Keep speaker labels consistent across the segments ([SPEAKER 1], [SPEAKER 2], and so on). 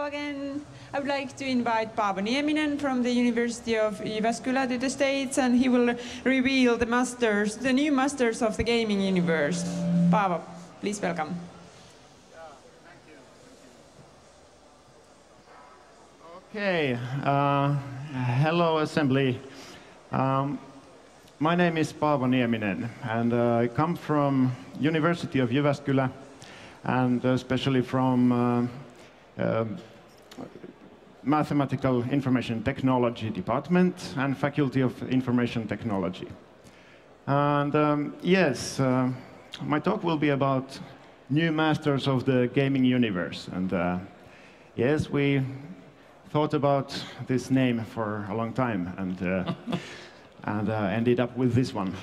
[SPEAKER 1] again, I would like to invite Paavo Nieminen from the University of Jyväskylä to the stage, and he will reveal the new masters of the gaming universe. Paavo, please welcome.
[SPEAKER 2] Yeah, thank you. Okay, hello Assembly. My name is Paavo Nieminen, and I come from University of Jyväskylä, and especially from Mathematical Information Technology Department and Faculty of Information Technology. And yes, my talk will be about new masters of the gaming universe. And yes, we thought about this name for a long time, and ended up with this one.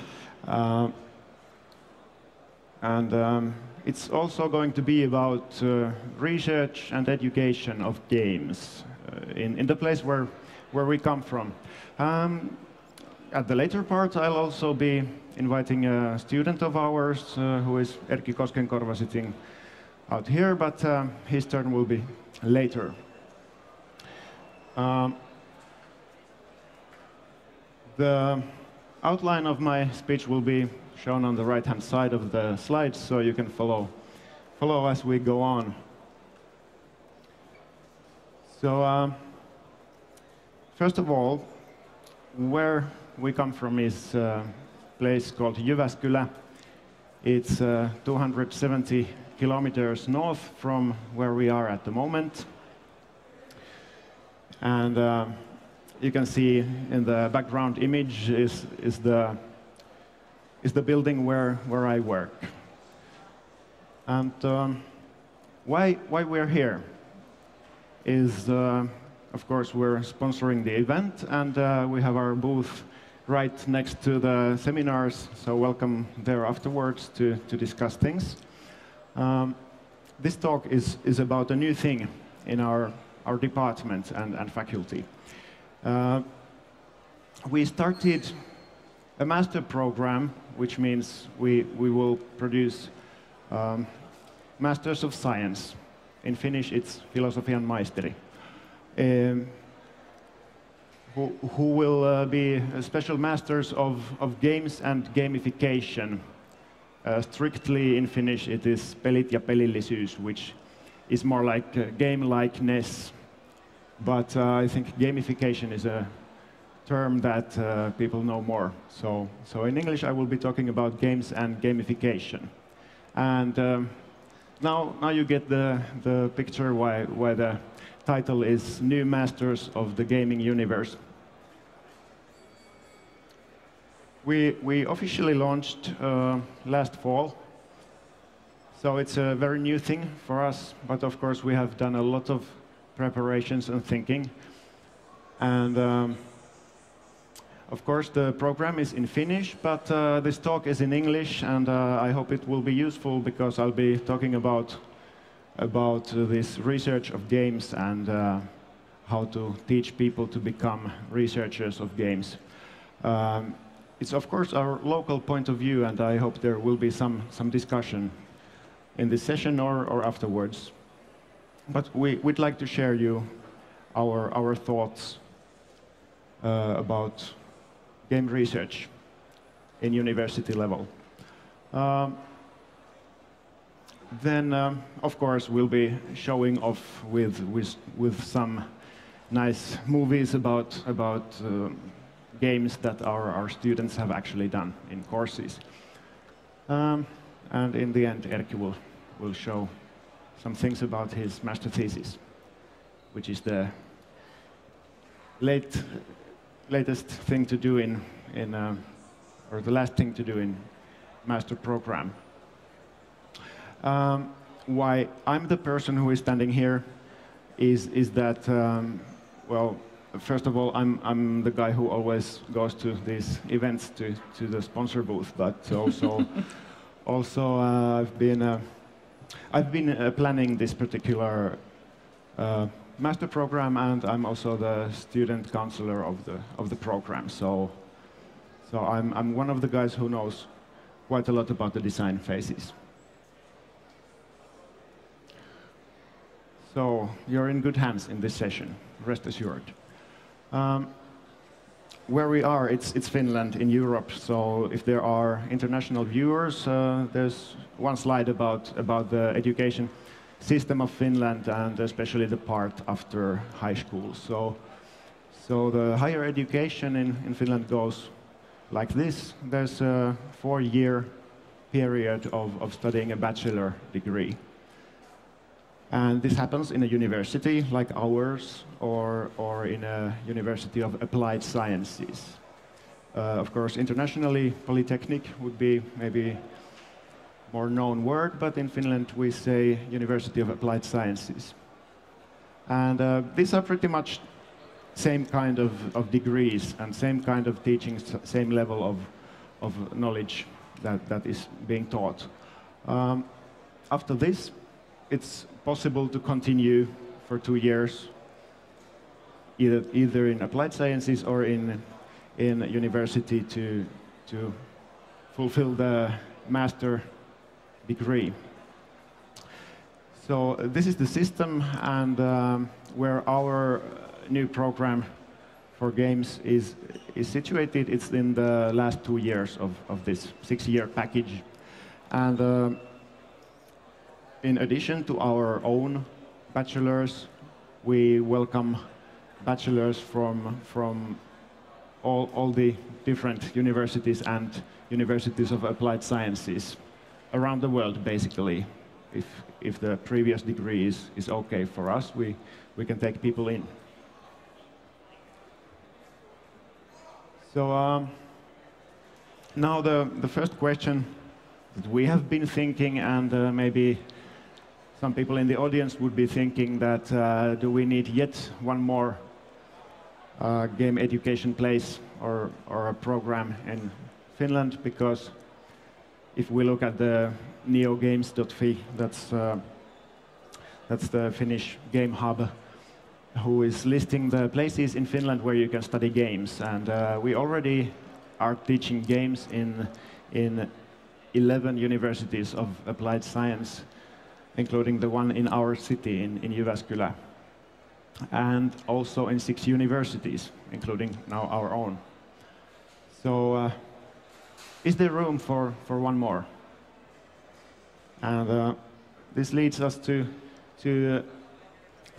[SPEAKER 2] It's also going to be about research and education of games in the place where we come from. At the later part, I'll also be inviting a student of ours who is Erkki Koskenkorva, sitting out here, but his turn will be later. The outline of my speech will be shown on the right-hand side of the slides, so you can follow as we go on. So, first of all, where we come from is a place called Jyväskylä. It's 270 kilometers north from where we are at the moment. And you can see in the background image is the building where I work. And why we're here is, of course, we're sponsoring the event, and we have our booth right next to the seminars, so welcome there afterwards to discuss things. This talk is about a new thing in our department and faculty. We started a master program, which means we will produce Masters of Science. In Finnish, it's filosofian maisteri, who will be special masters of games and gamification. Strictly in Finnish, it is pelit ja pelillisyys, which is more like game-likeness. But I think gamification is a term that people know more. So in English, I will be talking about games and gamification. And now you get the picture why the title is New Masters of the Gaming Universe. We officially launched last fall. So it's a very new thing for us, but of course we have done a lot of preparations and thinking. And of course the program is in Finnish, but this talk is in English, and I hope it will be useful because I'll be talking about this research of games and how to teach people to become researchers of games. It's of course our local point of view, and I hope there will be some discussion in this session or afterwards. But we'd like to share you our thoughts about game research in university level. Then, of course, we'll be showing off with some nice movies about games that our students have actually done in courses. And in the end, Erkki will show some things about his master thesis, which is the latest thing to do or the last thing to do in master program. Why I'm the person who is standing here is that, well, first of all, I'm the guy who always goes to these events to the sponsor booth, but also I've been planning this particular master program, and I'm also the student counselor of the program. So I'm one of the guys who knows quite a lot about the design phases. So you're in good hands in this session, rest assured. Where we are, it's Finland in Europe, so if there are international viewers, there's one slide about the education system of Finland and especially the part after high school. So the higher education in Finland goes like this. There's a 4-year period of studying a bachelor degree. And this happens in a university like ours or in a university of applied sciences. Of course, internationally, polytechnic would be maybe more known word, but in Finland we say University of Applied Sciences. And these are pretty much same kind of degrees and same kind of teaching, same level of knowledge that is being taught. After this, it's possible to continue for 2 years, either in applied sciences or in university to fulfill the master degree. So this is the system, and where our new program for games is situated. It's in the last 2 years of this 6-year package. And in addition to our own bachelors, we welcome bachelors from all the different universities and universities of applied sciences around the world, basically. If the previous degree is okay for us, we can take people in. So now the first question that we have been thinking, and maybe some people in the audience would be thinking that do we need yet one more game education place or a program in Finland? Because if we look at the neogames.fi, that's the Finnish game hub, who is listing the places in Finland where you can study games. And we already are teaching games in 11 universities of applied science, including the one in our city in Jyväskylä, and also in 6 universities, including now our own. So is there room for one more? And this leads us to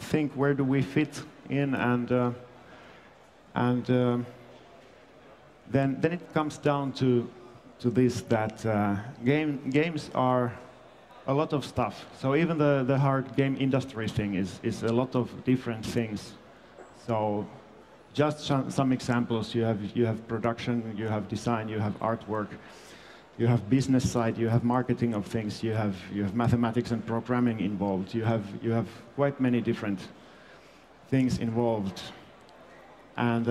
[SPEAKER 2] think, where do we fit in, and then it comes down to this, that games are a lot of stuff. So even the hard game industry thing is a lot of different things. So just some examples: you have production, you have design, you have artwork, you have business side, you have marketing of things, you have mathematics and programming involved. You have quite many different things involved, and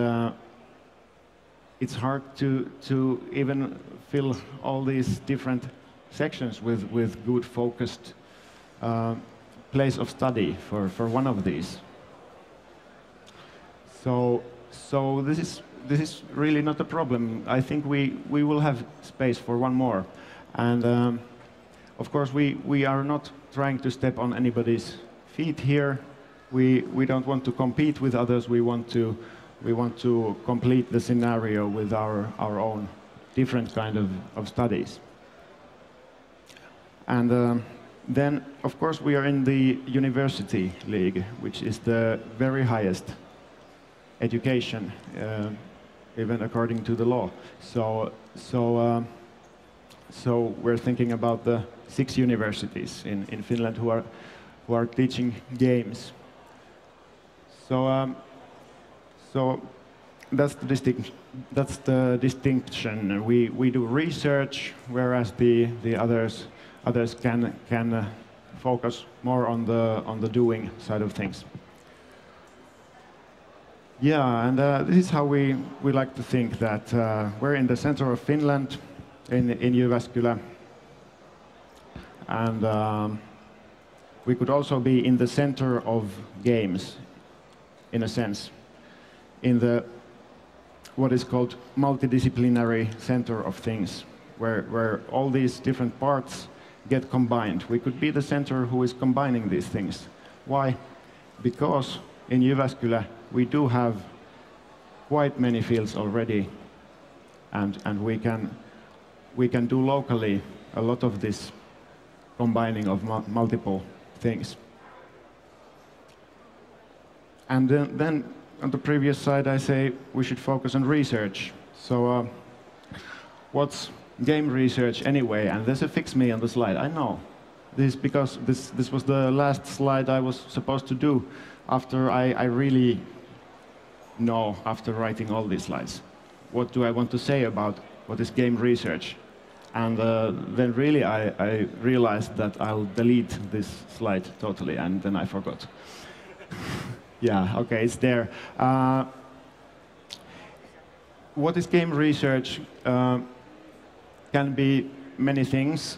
[SPEAKER 2] it's hard to even fill all these different sections with good focused place of study for one of these. So this is really not a problem. I think we will have space for one more, and of course we are not trying to step on anybody's feet here. We don't want to compete with others. We want to complete the scenario with our own different kind of studies. And then, of course, we are in the university league, which is the very highest education, even according to the law. So we're thinking about the 6 universities in Finland who are teaching games. So that's the distinction. We do research, whereas the others can focus more on the doing side of things. Yeah, and this is how we like to think, that we're in the center of Finland, in Jyväskylä, and we could also be in the center of games, in a sense, in the what is called multidisciplinary center of things, where all these different parts get combined. We could be the center who is combining these things. Why? because in Jyväskylä we do have quite many fields already, and we can do locally a lot of this combining of multiple things. And then on the previous slide I say we should focus on research. So what's game research anyway? And there's a fix me on the slide, I know. This is because this was the last slide I was supposed to do after I really know, after writing all these slides, what do I want to say about what is game research. And then really I realized that I'll delete this slide totally, and then I forgot. Yeah, okay, it's there. What is game research? Can be many things.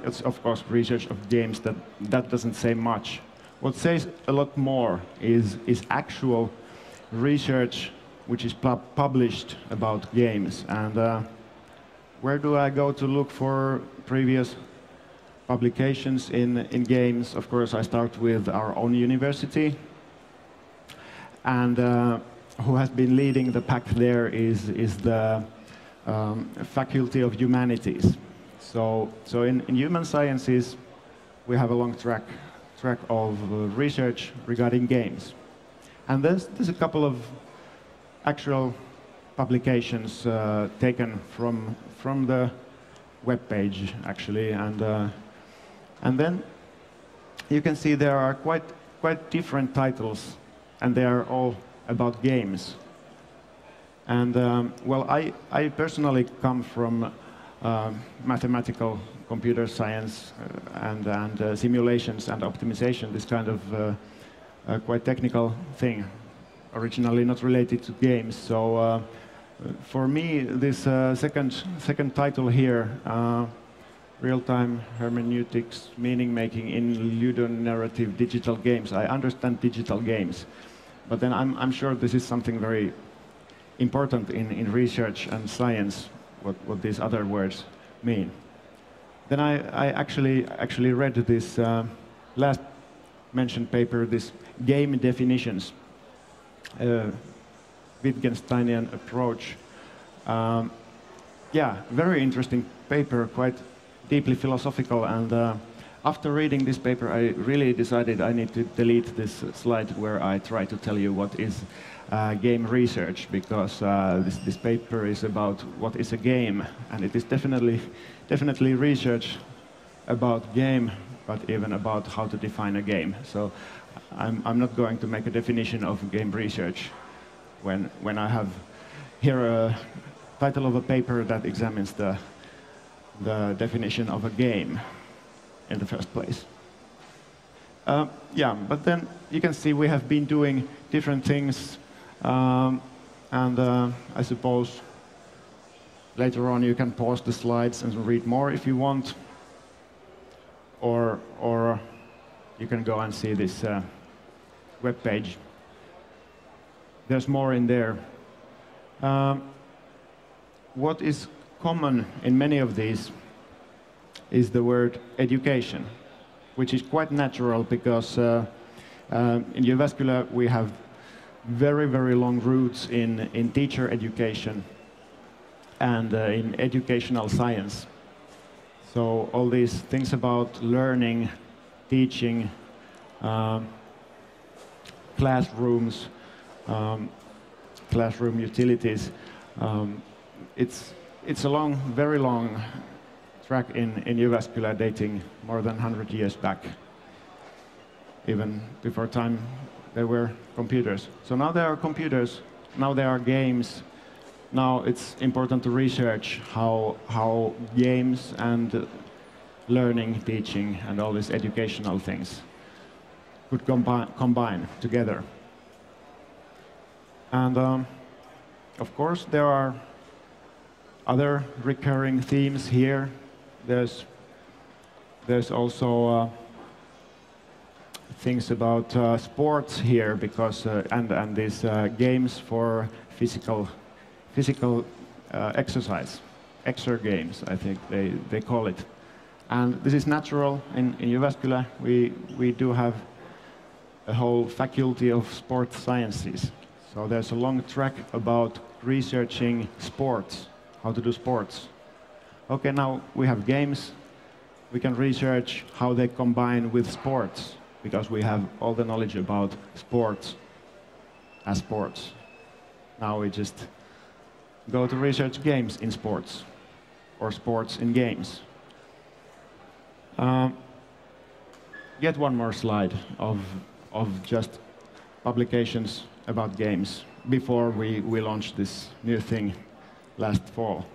[SPEAKER 2] It's of course research of games, that doesn't say much. What says a lot more is actual research which is published about games. And where do I go to look for previous publications in games? Of course, I start with our own university. And who has been leading the pack there is the Faculty of Humanities. So in human sciences, we have a long track of research regarding games. And there's a couple of actual publications taken from the web page, actually. And then you can see there are quite different titles, and they are all about games. And well, I personally come from mathematical computer science and simulations and optimization, this kind of quite technical thing, originally not related to games. So for me, this second title here, real-time hermeneutics, meaning making in ludonarrative digital games. I understand digital games, but then I'm sure this is something very important in research and science, what these other words mean. Then I actually read this last mentioned paper, this game definitions, Wittgensteinian approach. Yeah, very interesting paper, quite deeply philosophical. And after reading this paper, I really decided I need to delete this slide where I try to tell you what is game research, because this paper is about what is a game, and it is definitely research about game, but even about how to define a game. So I'm not going to make a definition of game research when I have here a title of a paper that examines the definition of a game in the first place. Yeah, but then you can see we have been doing different things, and I suppose later on you can pause the slides and read more if you want, or you can go and see this web page. There's more in there. What is common in many of these is the word education, which is quite natural because in Jyväskylä we have very long roots in teacher education and in educational science. So all these things about learning, teaching, classrooms, classroom utilities, it's a very long track in Jyväskylä, dating more than 100 years back, even before time there were computers. So now there are computers, now there are games. Now it's important to research how games and learning, teaching, and all these educational things could combine together. And of course there are other recurring themes here. There's also things about sports here, because and these games for physical exercise, exergames, I think they call it. And this is natural in Jyväskylä. We do have a whole faculty of sports sciences. So there's a long track about researching sports, how to do sports. Okay, now we have games. We can research how they combine with sports, because we have all the knowledge about sports as sports. Now we just go to research games in sports, or sports in games. Get one more slide of just publications about games before we launched this new thing last fall.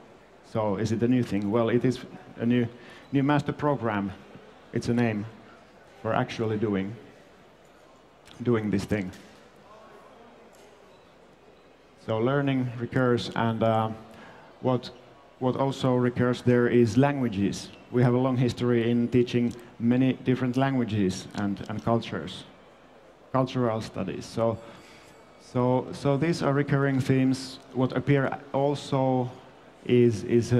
[SPEAKER 2] So is it a new thing? Well, it is a new master program. It's a name for actually doing this thing. So learning recurs, and what also recurs there is languages. We have a long history in teaching many different languages and cultures, cultural studies. So these are recurring themes. What appear also is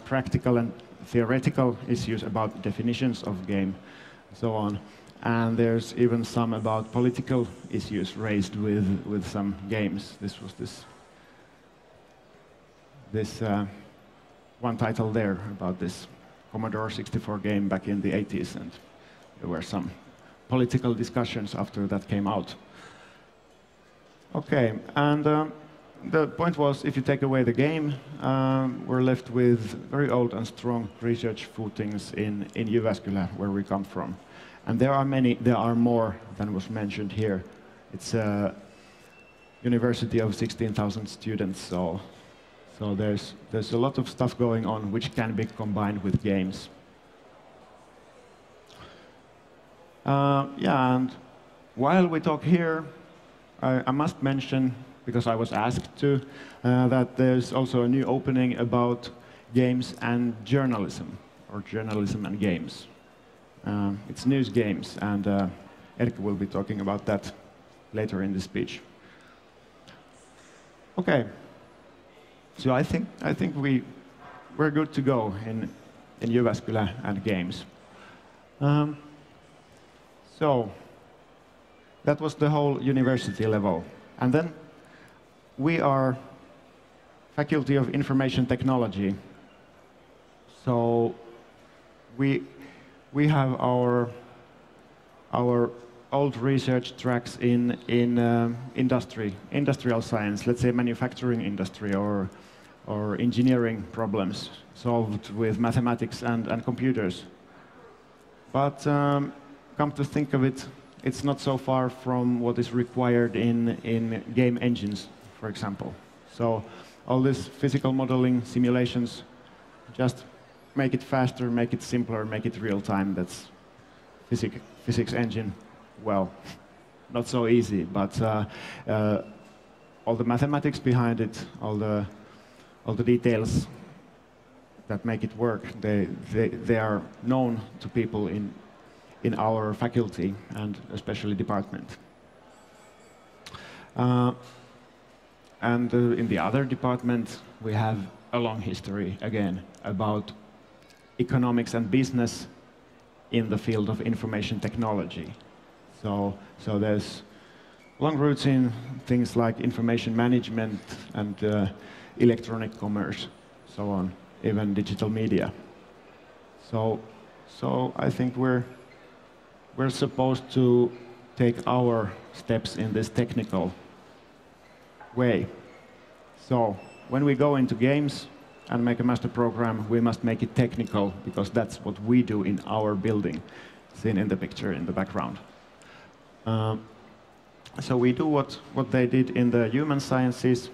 [SPEAKER 2] practical and theoretical issues about definitions of game, and so on. And there's even some about political issues raised with some games. This was this one title there about this Commodore 64 game back in the 80s, and there were some political discussions after that came out. Okay, and the point was, if you take away the game, we're left with very old and strong research footings in Jyväskylä, where we come from. And there are many, there are more than was mentioned here. It's a university of 16,000 students, so there's a lot of stuff going on which can be combined with games. Yeah, and while we talk here, I must mention, because I was asked to, that there's also a new opening about games and journalism, or journalism and games. It's news games, and Erkki will be talking about that later in the speech. Okay, so I think we're good to go in Jyväskylä and games. So that was the whole university level, and then we are Faculty of Information Technology. So we have our old research tracks in industrial science, let's say manufacturing industry or engineering problems solved with mathematics and computers. But come to think of it, it's not so far from what is required in game engines, for example. So all this physical modeling, simulations, just make it faster, make it simpler, make it real time. That's physics engine. Well, not so easy, but all the mathematics behind it, all the details that make it work, they are known to people in our faculty and especially department. And in the other department, we have a long history, again, about economics and business in the field of information technology. So there's long roots in things like information management and electronic commerce, so on, even digital media. So I think we're supposed to take our steps in this technical way. So when we go into games and make a master program, we must make it technical, because that's what we do in our building, seen in the picture in the background. So we do what they did in the human sciences,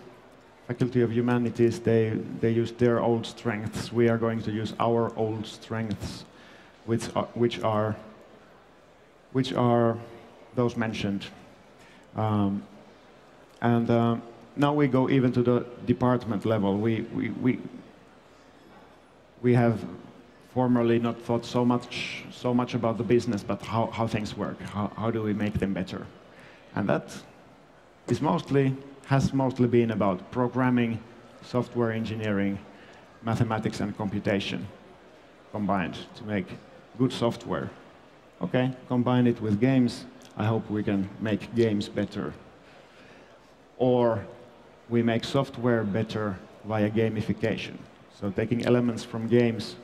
[SPEAKER 2] Faculty of Humanities. They use their old strengths. We are going to use our old strengths, which are those mentioned. Now we go even to the department level. We have formerly not thought so much about the business, but how things work. How do we make them better? And that has mostly been about programming, software engineering, mathematics and computation combined to make good software. Okay, combine it with games. I hope we can make games better. Or we make software better via gamification. So taking elements from games,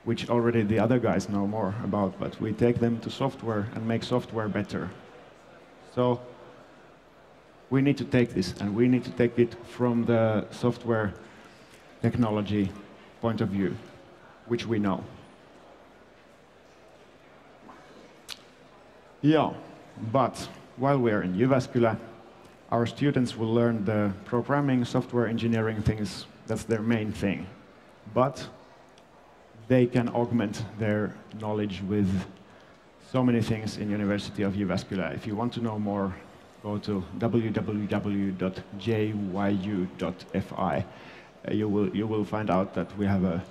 [SPEAKER 2] which already the other guys know more about, but we take them to software and make software better. So we need to take this, and we need to take it from the software technology point of view, which we know. Yeah, but while we're in Jyväskylä, our students will learn the programming, software engineering things. That's their main thing. But they can augment their knowledge with so many things in University of Jyväskylä. If you want to know more, go to www.jyu.fi. You will find out that we have a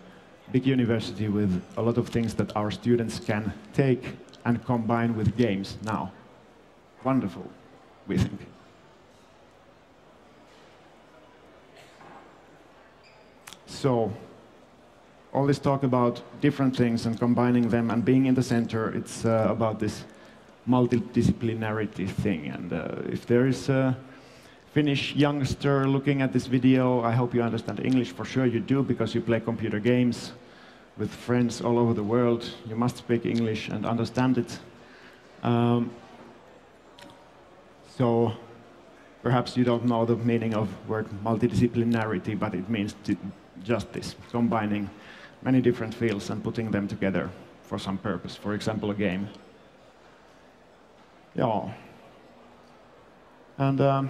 [SPEAKER 2] big university with a lot of things that our students can take and combine with games now. Wonderful, we think. So, all this talk about different things and combining them and being in the center, it's about this multidisciplinarity thing. And if there is a Finnish youngster looking at this video, I hope you understand English. For sure you do, because you play computer games with friends all over the world. You must speak English and understand it. So perhaps you don't know the meaning of word multidisciplinarity, but it means just this, combining many different fields and putting them together for some purpose, for example, a game. Yeah. And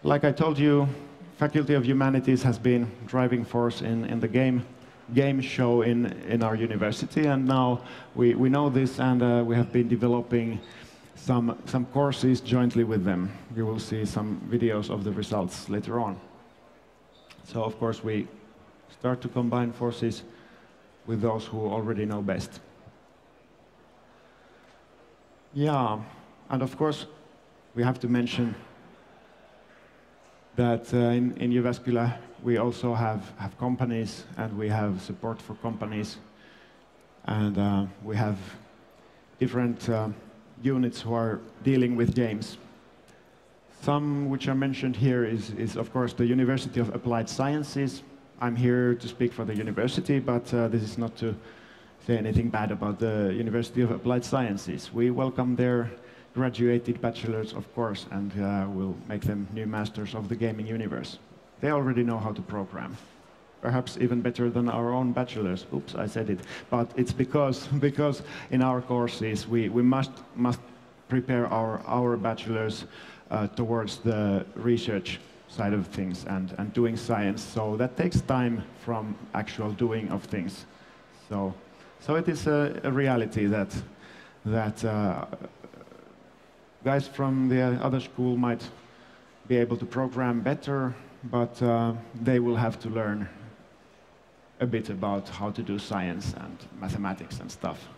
[SPEAKER 2] like I told you, Faculty of Humanities has been driving force in the game show in our university, and now we know this, and we have been developing some courses jointly with them. You will see some videos of the results later on. So of course we start to combine forces with those who already know best. Yeah, and of course we have to mention that in Jyväskylä we also have companies, and we have support for companies, and we have different units who are dealing with games. Some which are mentioned here is of course the University of Applied Sciences. I'm here to speak for the university, but this is not to say anything bad about the University of Applied Sciences. We welcome their graduated bachelors, of course, and we'll make them new masters of the gaming universe. They already know how to program, perhaps even better than our own bachelors. Oops, I said it. But it's because in our courses we must prepare our bachelors towards the research side of things and doing science. So that takes time from actual doing of things. So it is a reality that guys from the other school might be able to program better, but they will have to learn a bit about how to do science and mathematics and stuff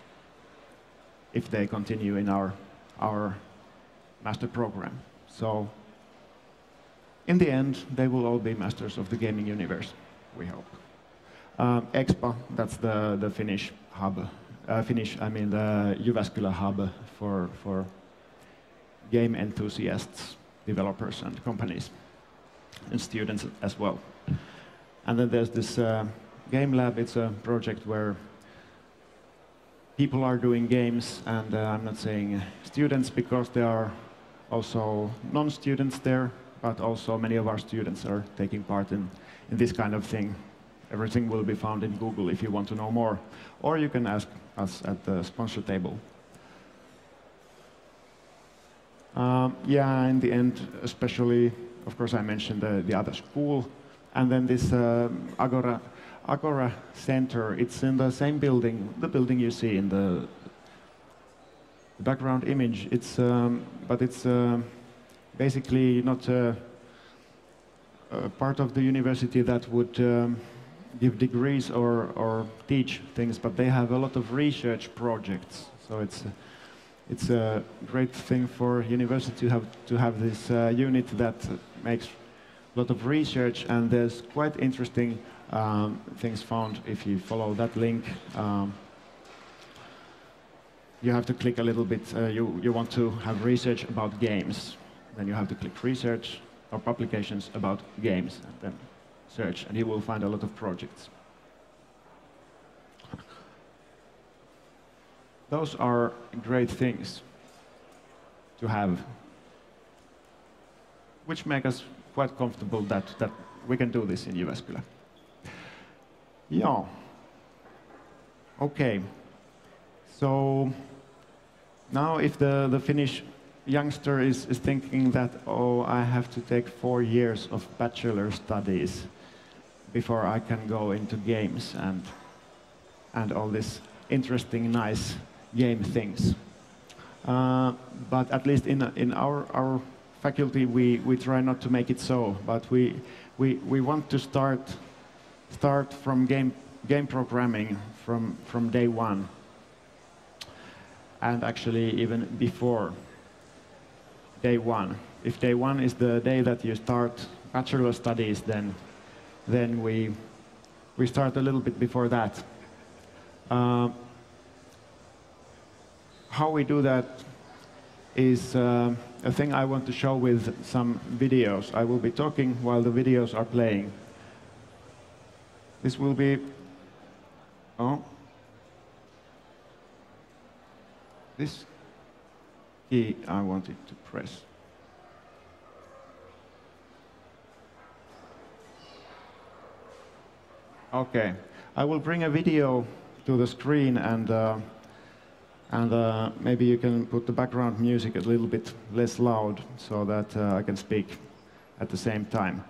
[SPEAKER 2] if they continue in our master program. So in the end, they will all be masters of the gaming universe, we hope. EXPA, that's the Finnish hub, the Jyväskylä hub for game enthusiasts, developers and companies, and students as well. And then there's this Game Lab. It's a project where people are doing games, and I'm not saying students because there are also non-students there, but also many of our students are taking part in this kind of thing. Everything will be found in Google if you want to know more, or you can ask us at the sponsor table. Yeah, in the end, especially, of course, I mentioned the other school, and then this Agora Center. It's in the same building, the building you see in the background image. It's but it's basically not a part of the university that would give degrees or teach things, but they have a lot of research projects. So it's a great thing for university to have this unit that makes a lot of research, and there's quite interesting things found if you follow that link. you have to click a little bit. You want to have research about games. Then you have to click research or publications about games, and then search, and you will find a lot of projects. Those are great things to have, which make us quite comfortable that we can do this in Jyväskylä. Yeah. Okay. So now if the Finnish youngster is thinking that, oh, I have to take 4 years of bachelor studies before I can go into games and all this interesting, nice game things. But at least in our faculty, we try not to make it so. But we want to start from game programming from day one, and actually even before day one. If day one is the day that you start bachelor studies, then we start a little bit before that. How we do that is a thing I want to show with some videos. I will be talking while the videos are playing. This will be... Oh. This key I wanted to press. Okay. I will bring a video to the screen, and maybe you can put the background music a little bit less loud so that I can speak at the same time.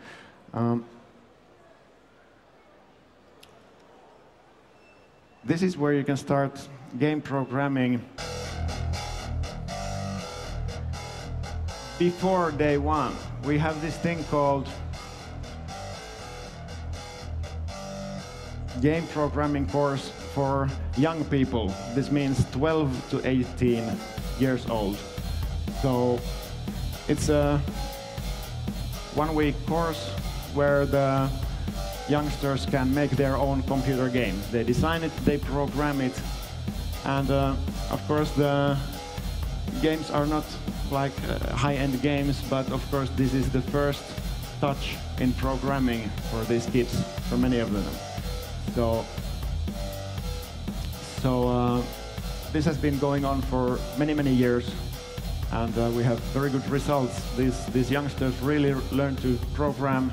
[SPEAKER 2] This is where you can start game programming before day one. We have this thing called game programming course for young people. This means 12 to 18 years old. So it's a 1-week course where the youngsters can make their own computer game. They design it, they program it, and of course the games are not like high-end games, but of course this is the first touch in programming for these kids, for many of them. So this has been going on for many, many years, and we have very good results. These youngsters really learn to program,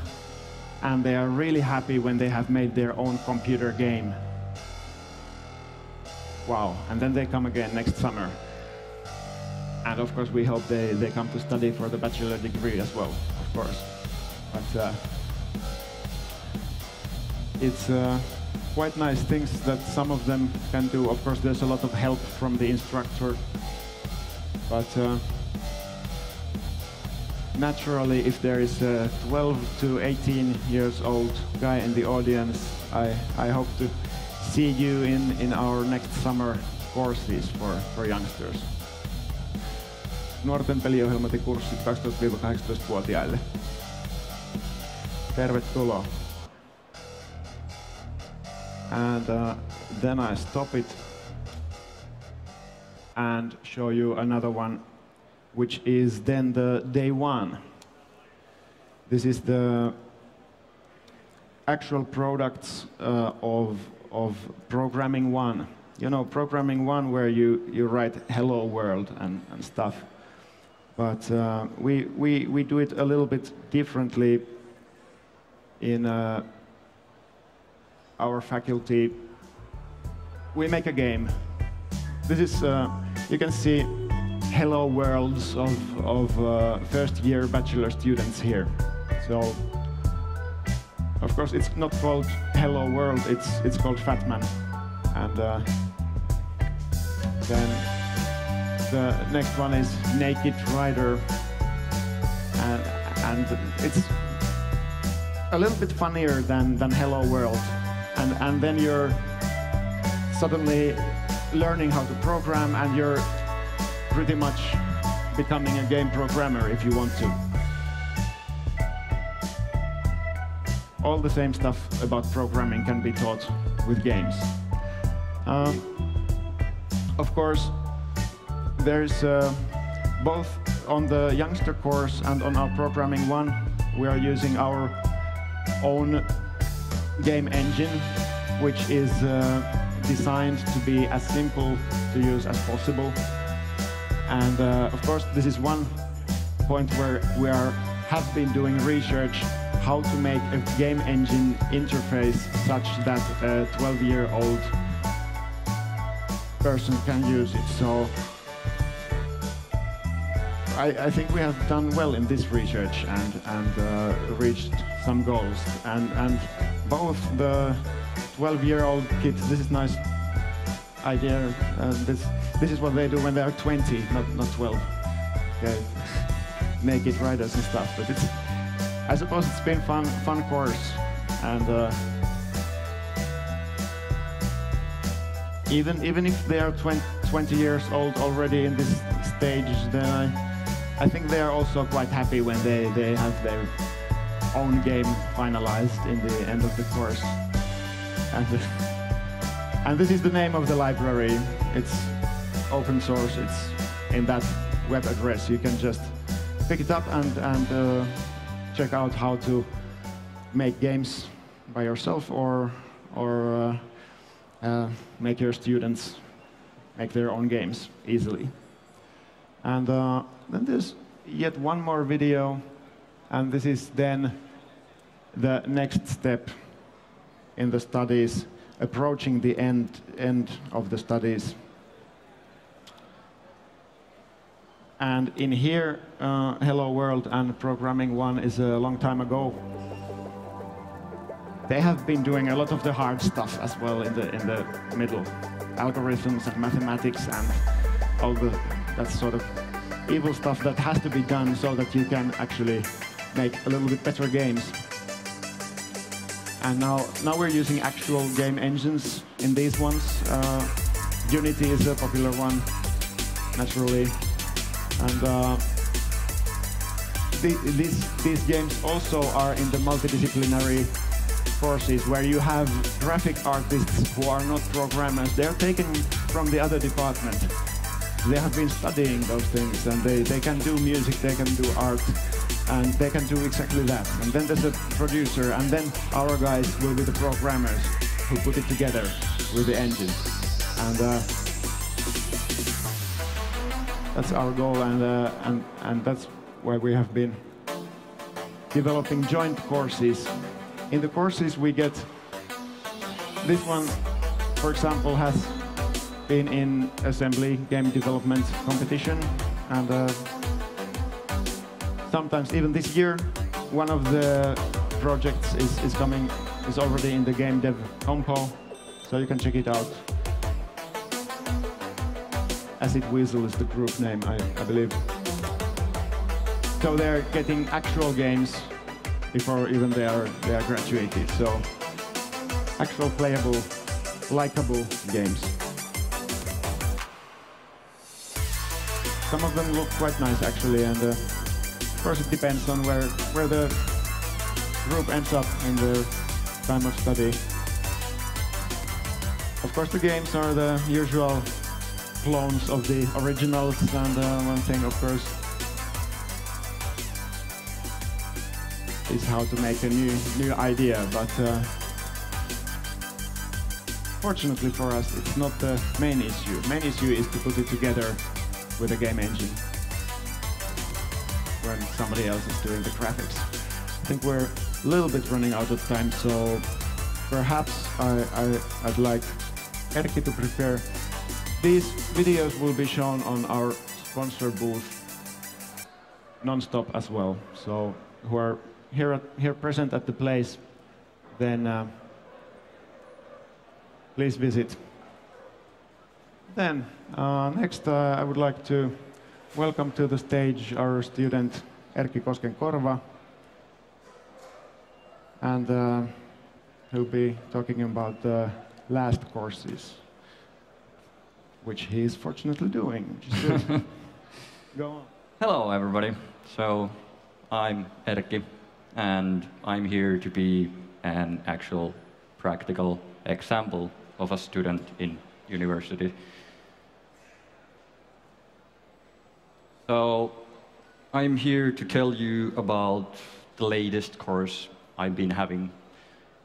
[SPEAKER 2] and they are really happy when they have made their own computer game. Wow, and then they come again next summer. And of course we hope they come to study for the bachelor degree as well, of course. But it's quite nice things that some of them can do. Of course there's a lot of help from the instructor, but naturally, if there is a 12 to 18 years old guy in the audience, I hope to see you in our next summer courses for youngsters. Nuorten peliohjelmat ja kurssit 12-18-vuotiaille. Tervetuloa. And then I stop it and show you another one, which is then the day one. This is the actual products of programming one. You know, programming one, where you write hello world and stuff. But we do it a little bit differently in our faculty. We make a game. This is, you can see hello worlds of first-year bachelor students here. So, of course, it's not called Hello World, it's called Fatman. And then the next one is Naked Rider, and it's a little bit funnier than Hello World. And then you're suddenly learning how to program, and you're pretty much becoming a game programmer if you want to. All the same stuff about programming can be taught with games. Of course, there's both on the youngster course and on our programming one, we are using our own game engine, which is designed to be as simple to use as possible. And of course, this is one point where we have been doing research how to make a game engine interface such that a 12-year-old person can use it. So I think we have done well in this research and reached some goals. And both the 12-year-old kids, this is nice idea. This is what they do when they are 20, not 12. Okay. Naked riders and stuff. But I suppose it's been fun course. And even if they are 20 years old already in this stage, then I think they are also quite happy when they have their own game finalized in the end of the course. And this is the name of the library. It's open source. It's in that web address. You can just pick it up and check out how to make games by yourself or make your students make their own games easily. And then there's yet one more video, and this is then the next step in the studies, approaching the end of the studies. And in here, Hello World and Programming 1 is a long time ago. They have been doing a lot of the hard stuff as well in the middle, algorithms and mathematics and all that sort of evil stuff that has to be done so that you can actually make a little bit better games. And now we're using actual game engines in these ones. Unity is a popular one, naturally. And these games also are in the multidisciplinary courses where you have graphic artists who are not programmers. They're taken from the other department. They have been studying those things, and they can do music, they can do art, and they can do exactly that. And then there's a producer, and then our guys will be the programmers who put it together with the engine. And that's our goal, and that's why we have been developing joint courses. In the courses we get, this one, for example, has been in assembly game development competition, and sometimes even this year, one of the projects is already in the game dev compo, so you can check it out. Acid Weasel is the group name, I believe. So they're getting actual games before even they are graduated. So actual playable, likable games. Some of them look quite nice actually, and of course it depends on where the group ends up in their time of study. Of course the games are the usual clones of the originals, and one thing of course is how to make a new idea, but fortunately for us it's not the main issue. Main issue is to put it together with a game engine when somebody else is doing the graphics. I think we're a little bit running out of time, so perhaps I'd like Erkki to prepare. These videos will be shown on our sponsor booth non-stop as well. So who are here present at the place, then please visit. Then next I would like to welcome to the stage our student Erkki Koskenkorva, and he'll be talking about the last courses, which he is fortunately doing, which is good. Go on.
[SPEAKER 3] Hello, everybody. So I'm Erkki, and I'm here to be an actual practical example of a student in university. So I'm here to tell you about the latest course I've been having,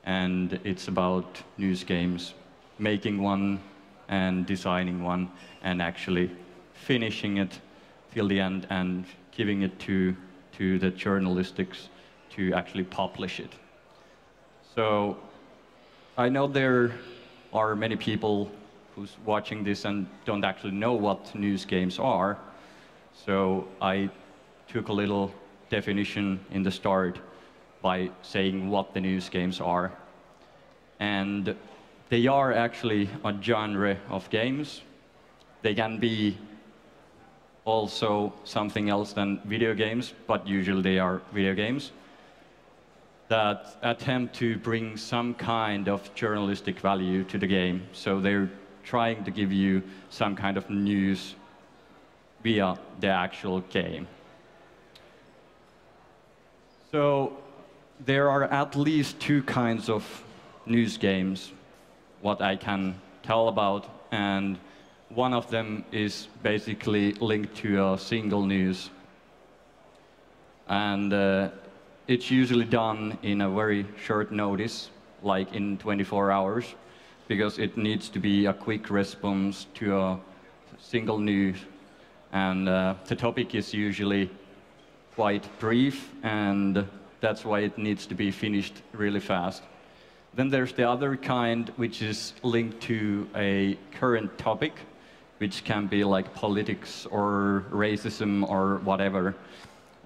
[SPEAKER 3] and it's about news games, making one and designing one and actually finishing it till the end and giving it to the journalistics to actually publish it. So I know there are many people who's watching this and don't actually know what news games are. So I took a little definition in the start by saying what the news games are. And they are actually a genre of games. They can be also something else than video games, but usually they are video games that attempt to bring some kind of journalistic value to the game. So they're trying to give you some kind of news via the actual game. So there are at least two kinds of news games, what I can tell about, and one of them is basically linked to a single news. And it's usually done in a very short notice, like in 24 hours, because it needs to be a quick response to a single news. And the topic is usually quite brief, and that's why it needs to be finished really fast. Then there's the other kind, which is linked to a current topic, which can be like politics or racism or whatever.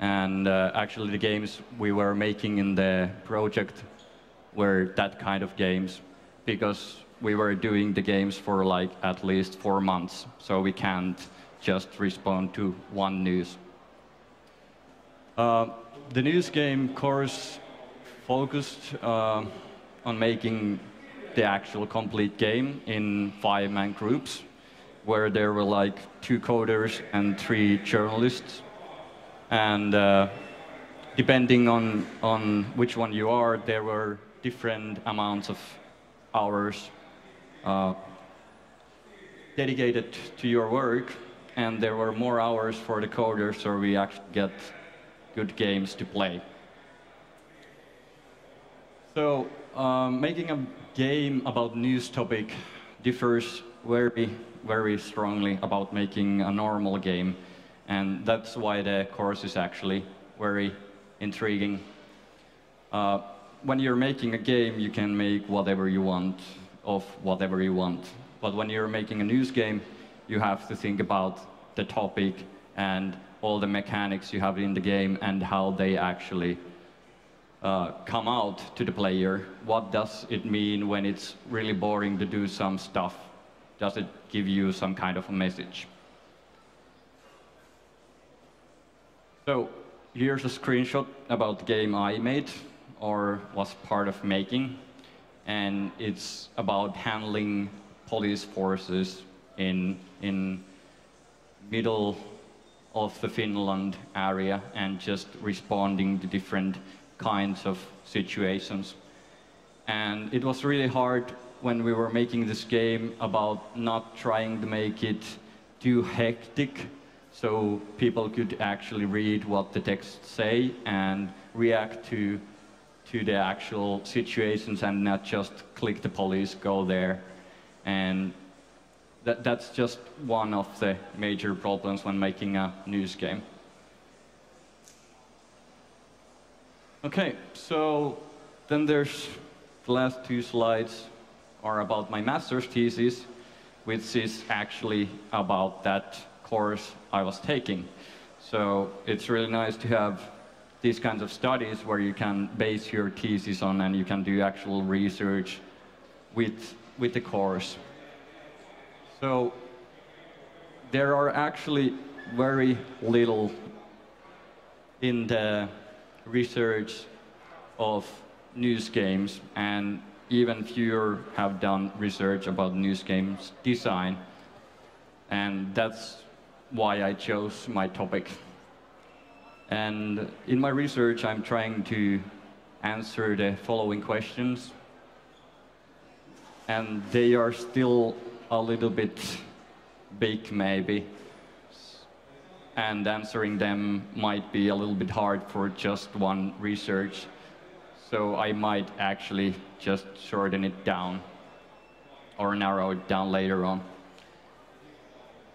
[SPEAKER 3] And actually the games we were making in the project were that kind of games, because we were doing the games for like at least 4 months, so we can't just respond to one news. The news game course focused on making the actual complete game in 5-man groups, where there were like 2 coders and 3 journalists. And depending on which one you are, there were different amounts of hours dedicated to your work, and there were more hours for the coders, so we actually get good games to play. So making a game about news topic differs very, very strongly about making a normal game, and that's why the course is actually very intriguing. When you're making a game, you can make whatever you want of whatever you want. But when you're making a news game, you have to think about the topic and all the mechanics you have in the game and how they actually come out to the player. What does it mean when it's really boring to do some stuff? Does it give you some kind of a message? So here's a screenshot about the game I made, or was part of making, and it's about handling police forces in middle of the Finland area and just responding to different kinds of situations. And it was really hard when we were making this game about not trying to make it too hectic, so people could actually read what the texts say and react to the actual situations and not just click the police, go there. And that's just one of the major problems when making a news game. Okay, so then there's the last 2 slides are about my master's thesis, which is actually about that course I was taking. So it's really nice to have these kinds of studies where you can base your thesis on and you can do actual research with the course. So there are actually very little in the research of news games, and even fewer have done research about news games design. And that's why I chose my topic. And in my research, I'm trying to answer the following questions. And they are still a little bit big, maybe. and answering them might be a little bit hard for just one research. So I might actually just shorten it down or narrow it down later on.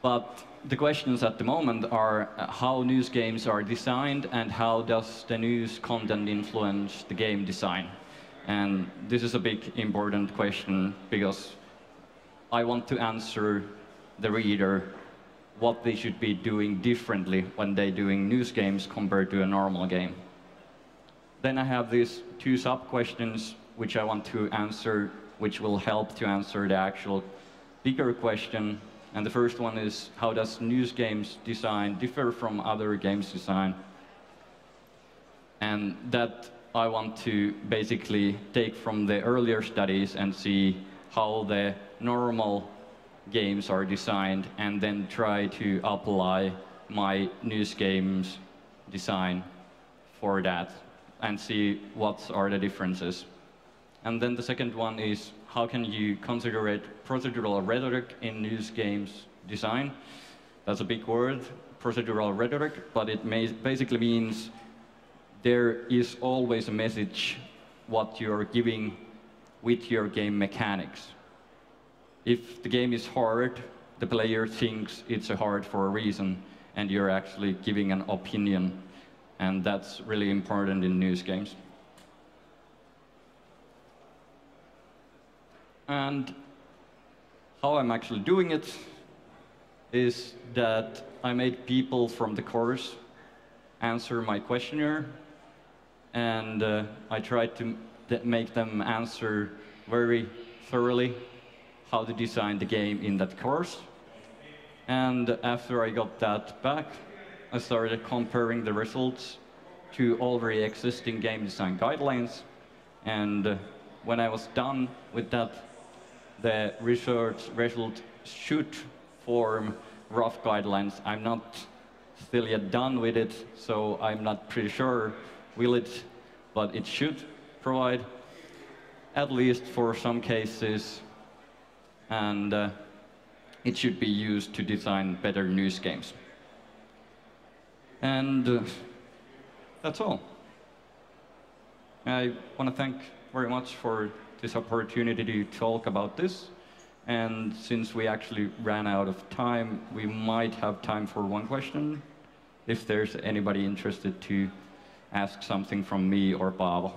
[SPEAKER 3] But the questions at the moment are how news games are designed and how does the news content influence the game design? And this is a big important question because I want to answer the reader what they should be doing differently when they're doing news games compared to a normal game. Then I have these two sub-questions which I want to answer, which will help to answer the actual bigger question. And the first one is, how does news games design differ from other games design? And that I want to basically take from the earlier studies and see how the normal games are designed and then try to apply my news games design for that and see what are the differences. And then the second one is, how can you consider procedural rhetoric in news games design? That's a big word, procedural rhetoric, but it basically means there is always a message what you're giving with your game mechanics. If the game is hard, the player thinks it's hard for a reason, and you're actually giving an opinion, and that's really important in news games. And how I'm actually doing it is that I made people from the course answer my questionnaire, and I tried to make them answer very thoroughly how to design the game in that course. And after I got that back, I started comparing the results to already existing game design guidelines. And when I was done with that, the research result should form rough guidelines. I'm not still yet done with it, so I'm not pretty sure will it, but it should provide, at least for some cases, and it should be used to design better news games. And that's all. I want to thank very much for this opportunity to talk about this. And since we actually ran out of time, we might have time for one question, if there's anybody interested to ask something from me or Paavo.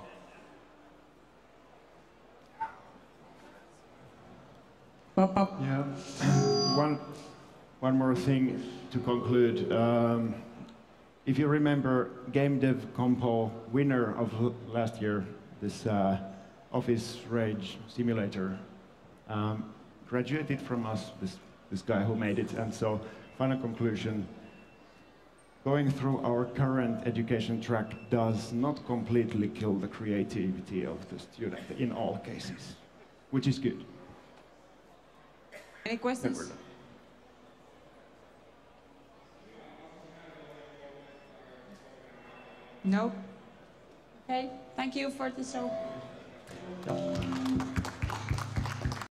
[SPEAKER 2] Yeah. One more thing to conclude. If you remember, Game Dev Compo winner of last year, this Office Rage simulator, graduated from us, this guy who made it. And so, final conclusion, going through our current education track does not completely kill the creativity of the student in all cases, which is good.
[SPEAKER 1] Any questions? No? Okay, thank you for the show.